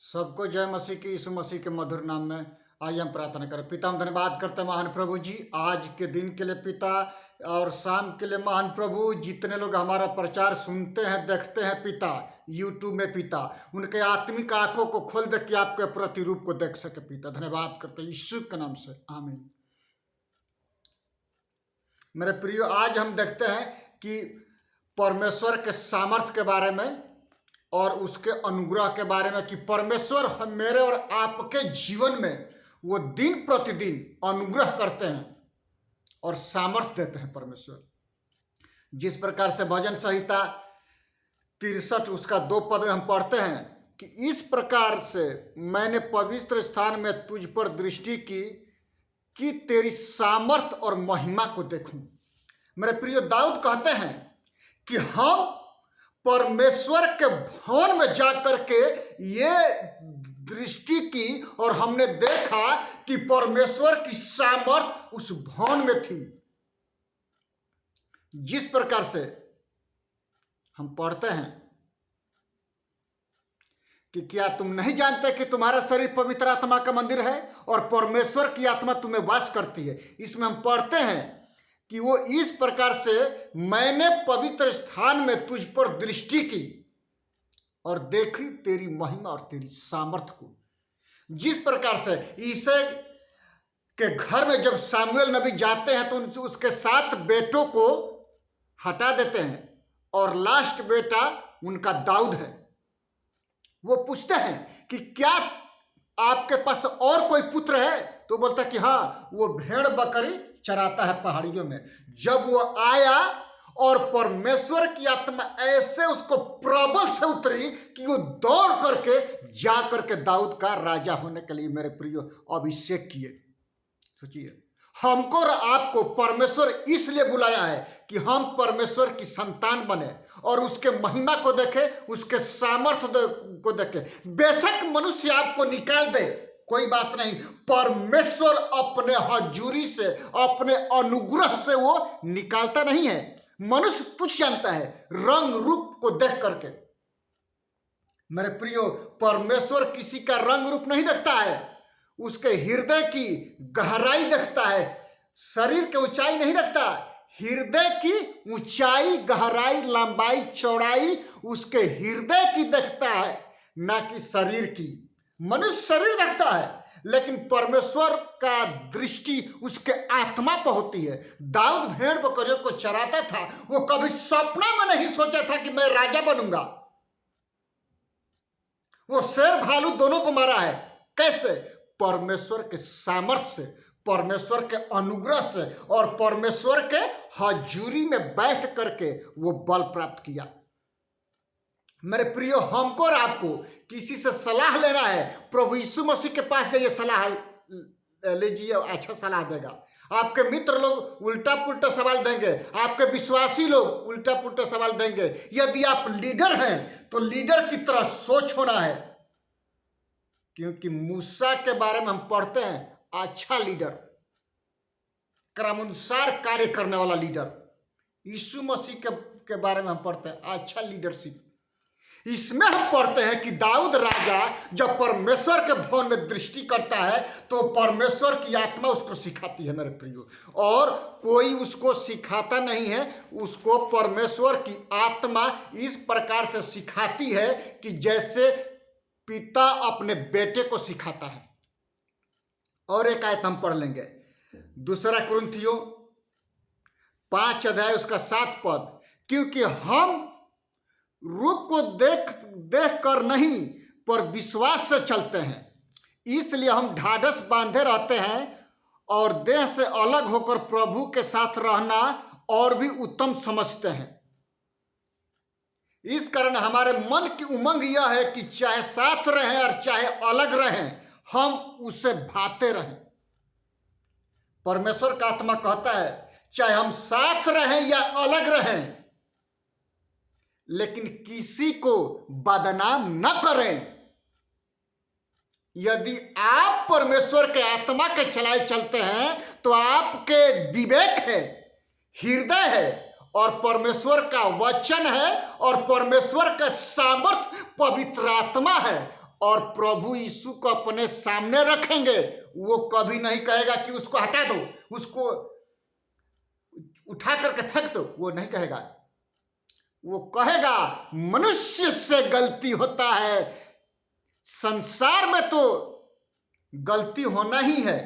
सबको जय मसीह की, यीशु मसीह के मधुर नाम में आइए हम प्रार्थना करें। पिता, हम धन्यवाद करते हैं महान प्रभु जी आज के दिन के लिए पिता, और शाम के लिए महान प्रभु। जितने लोग हमारा प्रचार सुनते हैं, देखते हैं पिता यूट्यूब में पिता, उनके आत्मिक आंखों को खोल दे कि आपके प्रतिरूप को देख सके पिता। धन्यवाद करते हैं यीशु के नाम से, आमीन। मेरे प्रियो, आज हम देखते हैं कि परमेश्वर के सामर्थ्य के बारे में और उसके अनुग्रह के बारे में, कि परमेश्वर मेरे और आपके जीवन में वो दिन प्रतिदिन अनुग्रह करते हैं और सामर्थ्य देते हैं। परमेश्वर जिस प्रकार से भजन संहिता 63 उसका 2 पद में हम पढ़ते हैं कि इस प्रकार से मैंने पवित्र स्थान में तुझ पर दृष्टि की कि तेरी सामर्थ और महिमा को देखूं। मेरे प्रिय, दाऊद कहते हैं कि हम परमेश्वर के भवन में जाकर के ये दृष्टि की और हमने देखा कि परमेश्वर की सामर्थ उस भवन में थी। जिस प्रकार से हम पढ़ते हैं कि क्या तुम नहीं जानते कि तुम्हारा शरीर पवित्र आत्मा का मंदिर है और परमेश्वर की आत्मा तुम्हें वास करती है। इसमें हम पढ़ते हैं कि वो इस प्रकार से मैंने पवित्र स्थान में तुझ पर दृष्टि की और देखी तेरी महिमा और तेरी सामर्थ्य को। जिस प्रकार से ईसे के घर में जब सामुएल नबी जाते हैं तो उसके 7 बेटों को हटा देते हैं और लास्ट बेटा उनका दाऊद है। वो पूछते हैं कि क्या आपके पास और कोई पुत्र है? तो बोलता कि हाँ, वो भेड़ बकरी चराता है पहाड़ियों में। जब वो आया और परमेश्वर की आत्मा ऐसे उसको प्रबल से उतरी कि वो दौड़ करके जा करके दाऊद का राजा होने के लिए मेरे प्रियो अभिषेक किए। सोचिए, हमको और आपको परमेश्वर इसलिए बुलाया है कि हम परमेश्वर की संतान बने और उसके महिमा को देखें, उसके सामर्थ्य को देखें। बेशक मनुष्य आपको निकाल दे, कोई बात नहीं, परमेश्वर अपने हजूरी से, अपने अनुग्रह से वो निकालता नहीं है। मनुष्य तुच्छ जानता है रंग रूप को देख करके। मेरे प्रियो, परमेश्वर किसी का रंग रूप नहीं देखता है, उसके हृदय की गहराई देखता है। शरीर की ऊंचाई नहीं देखता, हृदय की ऊंचाई, गहराई, लंबाई, चौड़ाई उसके हृदय की देखता है, ना कि शरीर की। मनुष्य शरीर देखता है, लेकिन परमेश्वर का दृष्टि उसके आत्मा पर होती है। दाऊद भेड़ बकरियों को चराता था, वो कभी सपना में नहीं सोचा था कि मैं राजा बनूंगा। वो शेर भालू दोनों को मारा है। कैसे? परमेश्वर के सामर्थ्य से, परमेश्वर के अनुग्रह से और परमेश्वर के हजूरी में बैठ करके वो बल प्राप्त किया। मेरे प्रियो, हमको और आपको किसी से सलाह लेना है, प्रभु यीशु मसीह के पास जाइए, सलाह लीजिए, अच्छा सलाह देगा। आपके मित्र लोग उल्टा पुल्टा सवाल देंगे, आपके विश्वासी लोग उल्टा पुल्टा सवाल देंगे। यदि आप लीडर हैं तो लीडर की तरह सोच होना है, क्योंकि मूसा के बारे में हम पढ़ते हैं, अच्छा लीडर, क्रमानुसार कार्य करने वाला लीडर। यीशु मसीह के बारे में हम पढ़ते हैं, अच्छा लीडरशिप। इसमें हम पढ़ते हैं कि दाऊद राजा जब परमेश्वर के भवन में दृष्टि करता है तो परमेश्वर की आत्मा उसको सिखाती है। मेरे प्रियो, और कोई उसको सिखाता नहीं है, उसको परमेश्वर की आत्मा इस प्रकार से सिखाती है कि जैसे पिता अपने बेटे को सिखाता है। और एक आयत हम पढ़ लेंगे, 2 कुरिन्थियों 5 अध्याय उसका 7 पद, क्योंकि हम रूप को देख कर नहीं पर विश्वास से चलते हैं, इसलिए हम ढाढ़स बांधे रहते हैं और देह से अलग होकर प्रभु के साथ रहना और भी उत्तम समझते हैं। इस कारण हमारे मन की उमंग यह है कि चाहे साथ रहें और चाहे अलग रहें, हम उससे भाते रहें। परमेश्वर का आत्मा कहता है चाहे हम साथ रहें या अलग रहें, लेकिन किसी को बदनाम न करें। यदि आप परमेश्वर के आत्मा के चलाए चलते हैं तो आपके विवेक है, हृदय है और परमेश्वर का वचन है और परमेश्वर का सामर्थ पवित्र आत्मा है और प्रभु यीशु को अपने सामने रखेंगे, वो कभी नहीं कहेगा कि उसको हटा दो, उसको उठा करके फेंक दो, वो नहीं कहेगा। वो कहेगा मनुष्य से गलती होता है, संसार में तो गलती होना ही है,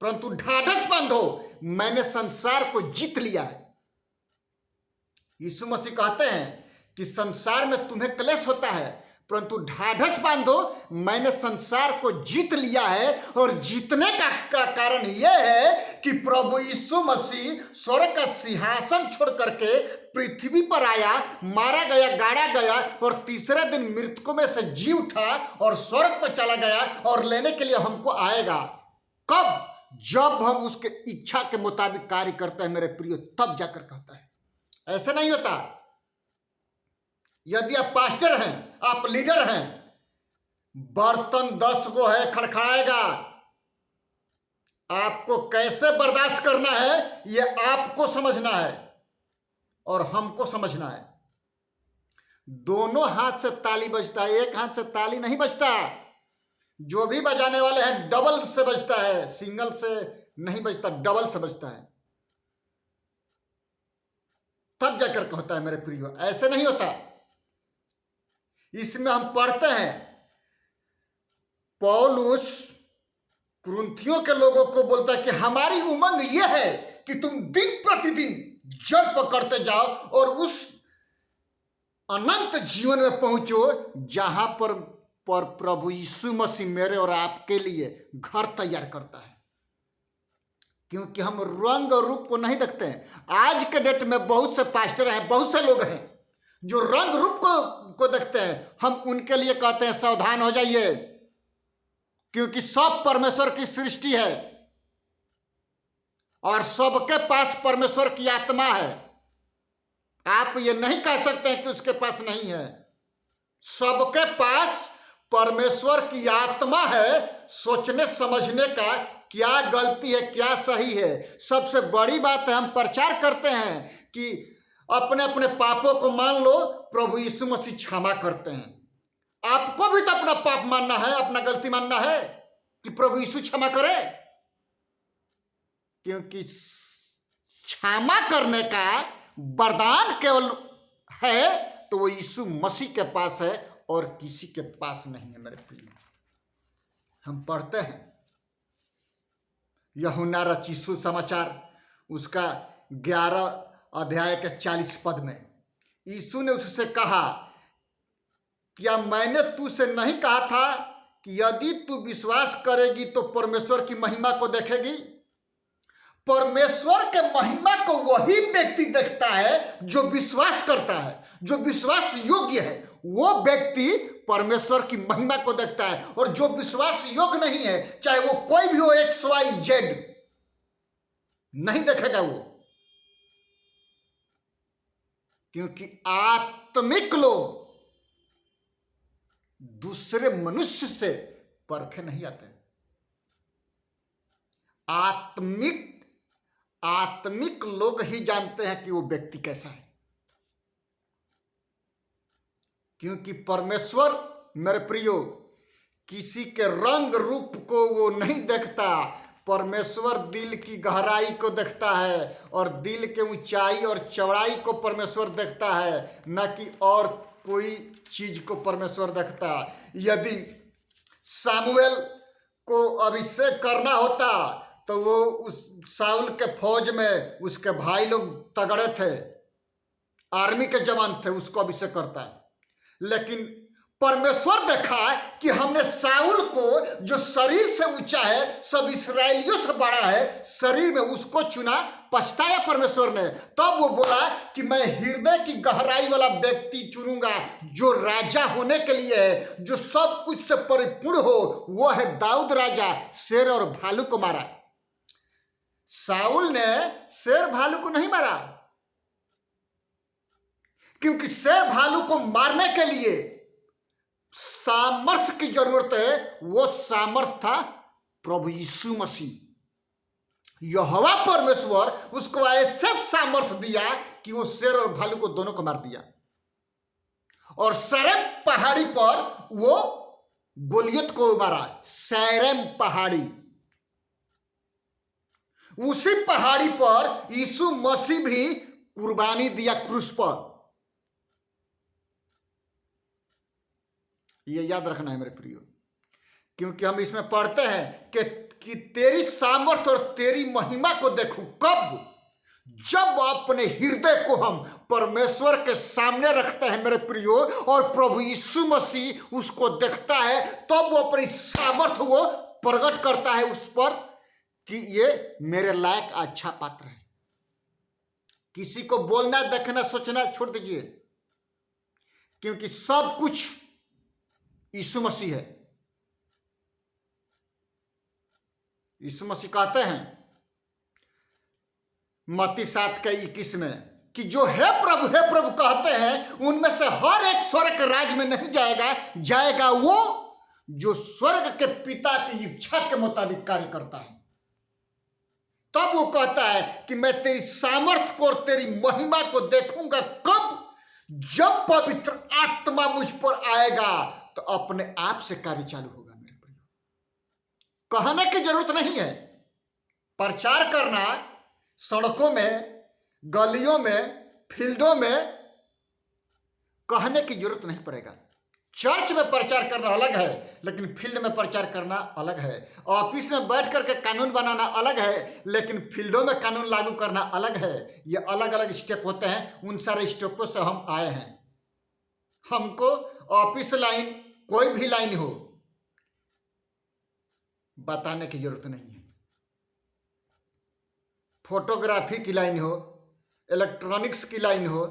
परंतु ढाढ़स बांधो, मैंने संसार को जीत लिया है। यीशु मसीह कहते हैं कि संसार में तुम्हें क्लेश होता है, परंतु ढाढ़स बांधो, मैंने संसार को जीत लिया है। और जीतने का कारण यह है कि प्रभु यीशु मसीह स्वर्ग का सिंहासन छोड़ करके पृथ्वी पर आया, मारा गया, गाड़ा गया और तीसरे दिन मृतकों में से जी उठा और स्वर्ग पर चला गया और लेने के लिए हमको आएगा। कब? जब हम उसके इच्छा के मुताबिक कार्य करते हैं मेरे प्रियो, तब जाकर कहता है। ऐसे नहीं होता। यदि आप पास्टर हैं, आप लीडर हैं, बर्तन 10 गो है, खड़खड़ाएगा। आपको कैसे बर्दाश्त करना है यह आपको समझना है और हमको समझना है। दोनों हाथ से ताली बजता है, एक हाथ से ताली नहीं बजता। जो भी बजाने वाले हैं डबल से बजता है, सिंगल से नहीं बजता, डबल से बजता है, तब जाकर के होता है मेरे प्रियो। ऐसे नहीं होता। इसमें हम पढ़ते हैं पौलुस कुरिन्थियों के लोगों को बोलता है कि हमारी उमंग यह है कि तुम दिन प्रतिदिन जड़ पकड़ते जाओ और उस अनंत जीवन में पहुंचो जहां पर प्रभु यीशु मसीह मेरे और आपके लिए घर तैयार करता है। क्योंकि हम रंग और रूप को नहीं देखते हैं। आज के डेट में बहुत से पास्टर हैं, बहुत से लोग हैं जो रंग रूप को देखते हैं। हम उनके लिए कहते हैं सावधान हो जाइए, क्योंकि सब परमेश्वर की सृष्टि है और सबके पास परमेश्वर की आत्मा है। आप ये नहीं कह सकते हैं कि उसके पास नहीं है। सबके पास परमेश्वर की आत्मा है। सोचने समझने का क्या गलती है, क्या सही है। सबसे बड़ी बात है, हम प्रचार करते हैं कि अपने अपने पापों को मान लो, प्रभु यीशु मसीह क्षमा करते हैं। आपको भी तो अपना पाप मानना है, अपना गलती मानना है कि प्रभु यीशु क्षमा करे, क्योंकि क्षमा करने का वरदान केवल है तो वो यीशु मसीह के पास है और किसी के पास नहीं है मेरे प्रिय। हम पढ़ते हैं यूहन्ना रचित सुसमाचार उसका 11 अध्याय के 40 पद में यीशु ने उससे कहा, क्या मैंने तुझसे नहीं कहा था कि यदि तू विश्वास करेगी तो परमेश्वर की महिमा को देखेगी? परमेश्वर के महिमा को वही व्यक्ति देखता है जो विश्वास करता है, जो विश्वास योग्य है। वो व्यक्ति परमेश्वर की महिमा को देखता है। और जो विश्वास योग्य नहीं है, चाहे वो कोई भी हो, XYZ, नहीं देखेगा वो। क्योंकि आत्मिक लोग दूसरे मनुष्य से परखे नहीं आते। आत्मिक लोग ही जानते हैं कि वो व्यक्ति कैसा है। क्योंकि परमेश्वर मेरे प्रियो किसी के रंग रूप को वो नहीं देखता। परमेश्वर दिल की गहराई को देखता है और दिल के ऊंचाई और चौड़ाई को परमेश्वर देखता है, न कि और कोई चीज को परमेश्वर देखता। यदि सामुएल को अभिषेक करना होता तो वो उस साउल के फौज में उसके भाई लोग तगड़े थे, आर्मी के जवान थे, उसको अभिषेक करता। लेकिन परमेश्वर देखा कि हमने साउल को, जो शरीर से ऊंचा है, सब इस्राएलियों से बड़ा है, शरीर में उसको चुना। पछताया परमेश्वर ने। तब वो बोला कि मैं हृदय की गहराई वाला व्यक्ति चुनूंगा जो राजा होने के लिए है, जो सब कुछ से परिपूर्ण हो। वो है दाऊद राजा, शेर और भालू को मारा। साउल ने शेर भालू को नहीं मारा, क्योंकि शेर भालू को मारने के लिए सामर्थ्य की जरूरत है। वो सामर्थ्य था प्रभु यीशु मसीह। यहोवा परमेश्वर उसको ऐसे सामर्थ्य दिया कि वो शेर और भालू को दोनों को मार दिया। और सरेब पहाड़ी पर वो गोलियत को मारा, सैरेम पहाड़ी, उसी पहाड़ी पर यीशु मसीह भी कुर्बानी दिया क्रूस पर। ये याद रखना है मेरे प्रियो, क्योंकि हम इसमें पढ़ते हैं कि तेरी सामर्थ और तेरी महिमा को देखूं कब, जब अपने हृदय को हम परमेश्वर के सामने रखते हैं मेरे प्रियो, और प्रभु यीशु मसीह उसको देखता है, तब वो अपनी सामर्थ वो प्रकट करता है उस पर कि ये मेरे लायक अच्छा पात्र है। किसी को बोलना, देखना, सोचना छोड़ दीजिए, क्योंकि सब कुछ यीशु मसीह है। यीशु मसीह कहते हैं मत्ती 7:21 में कि जो हे प्रभु कहते हैं, उनमें से हर एक स्वर्ग के राज्य में नहीं जाएगा वो जो स्वर्ग के पिता की इच्छा के मुताबिक कार्य करता है। तब वो कहता है कि मैं तेरी सामर्थ को और तेरी महिमा को देखूंगा कब, जब पवित्र आत्मा मुझ पर आएगा, तो अपने आप से कार्य चालू होगा। मेरे प्रिय, कहने की जरूरत नहीं है। प्रचार करना सड़कों में, गलियों में, फील्डों में कहने की जरूरत नहीं पड़ेगा। चर्च में प्रचार करना अलग है, लेकिन फील्ड में प्रचार करना अलग है। ऑफिस में बैठ करके कानून बनाना अलग है, लेकिन फील्डों में कानून लागू करना अलग है। ये अलग अलग स्टेप होते हैं। उन सारे स्टेपों से हम आए हैं। हमको ऑफिस लाइन, कोई भी लाइन हो, बताने की जरूरत नहीं है। फोटोग्राफी की लाइन हो, इलेक्ट्रॉनिक्स की लाइन हो,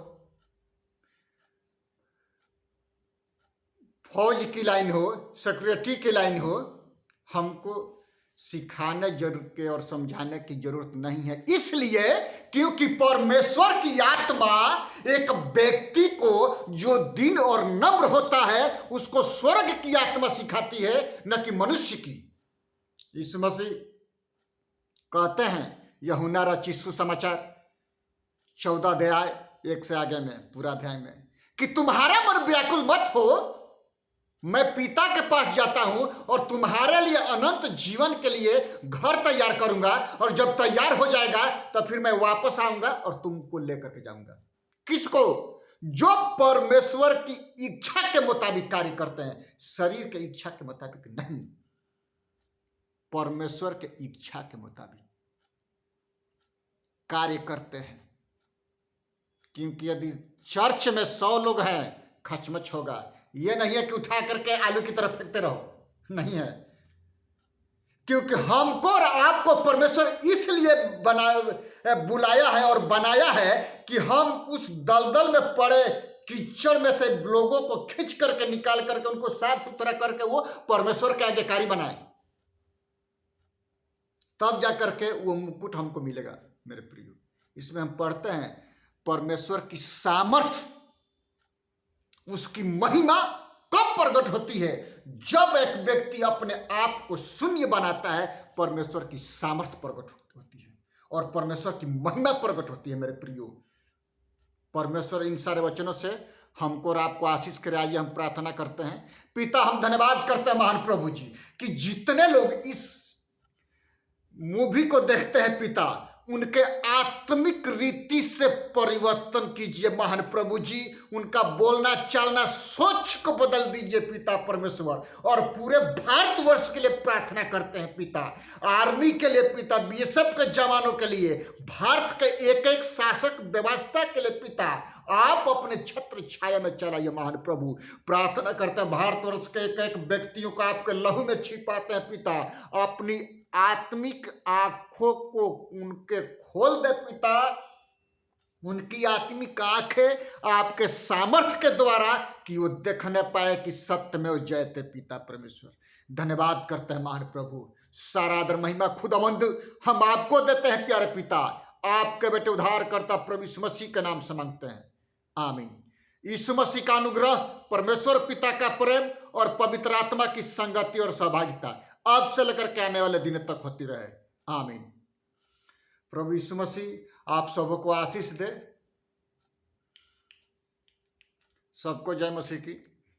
फौज की लाइन हो, सिक्योरिटी की लाइन हो, हमको सिखाने के और समझाने की जरूरत नहीं है। इसलिए क्योंकि परमेश्वर की आत्मा एक व्यक्ति को जो दिन और नम्र होता है, उसको स्वर्ग की आत्मा सिखाती है, न कि मनुष्य की। यीशु मसीह कहते हैं यूहन्ना रचित सुसमाचार 14 अध्याय 1 से आगे में, पूरा अध्याय में, कि तुम्हारा मन व्याकुल मत हो, मैं पिता के पास जाता हूं और तुम्हारे लिए अनंत जीवन के लिए घर तैयार करूंगा, और जब तैयार हो जाएगा तो फिर मैं वापस आऊंगा और तुमको लेकर के जाऊंगा। किसको? जो परमेश्वर की इच्छा के मुताबिक कार्य करते हैं, शरीर के इच्छा के मुताबिक नहीं, परमेश्वर के इच्छा के मुताबिक कार्य करते हैं। क्योंकि यदि चर्च में 100 लोग हैं, खचमच होगा। यह नहीं है कि उठा करके आलू की तरफ फेंकते रहो, नहीं है। क्योंकि हमको और आपको परमेश्वर इसलिए बुलाया है और बनाया है कि हम उस दलदल में पड़े कीचड़ में से लोगों को खींच करके निकाल करके उनको साफ सुथरा करके वो परमेश्वर के आज्ञाकारी बनाए, तब जाकर के वो मुकुट हमको मिलेगा। मेरे प्रियो, इसमें हम पढ़ते हैं परमेश्वर की सामर्थ, उसकी महिमा कब प्रकट होती है? जब एक व्यक्ति अपने आप को शून्य बनाता है, परमेश्वर की सामर्थ प्रकट होती है और परमेश्वर की महिमा प्रकट होती है। मेरे प्रियो, परमेश्वर इन सारे वचनों से हमको और आपको आशीष करे। आइए हम प्रार्थना करते हैं। पिता, हम धन्यवाद करते हैं महान प्रभु जी कि जितने लोग इस मूवी को देखते हैं पिता, उनके आत्मिक रीति से परिवर्तन कीजिए महान प्रभु जी। उनका बोलना चालना, सोच को बदल दीजिए पिता परमेश्वर। और पूरे भारतवर्ष के लिए प्रार्थना करते हैं पिता, आर्मी के लिए पिता, बीएसएफ के जवानों के लिए, भारत के एक एक शासक व्यवस्था के लिए पिता, आप अपने छत्र छाया में चलाइए महान प्रभु। प्रार्थना करते हैं भारतवर्ष के एक एक व्यक्तियों को आपके लहू में छिपाते हैं पिता। अपनी आत्मिक आंखों को उनके खोल दे पिता, उनकी आत्मिक आंखें आपके सामर्थ्य के द्वारा कि वो देखने पाए कि सत्य में जयते पिता परमेश्वर। धन्यवाद करते हैं महान प्रभु। सारा आदर महिमा खुदावंद हम आपको देते हैं प्यारे पिता। आपके बेटे उद्धार करता प्रभु यीशु मसीह के नाम से मांगते हैं, आमीन। यीशु मसीह का अनुग्रह, परमेश्वर पिता का प्रेम और पवित्र आत्मा की संगति और सहभागिता अब से लेकर के आने वाले दिन तक होती रहे, आमीन। प्रभु यीशु मसीह आप सबों को आशीष दे। सबको जय मसीह की।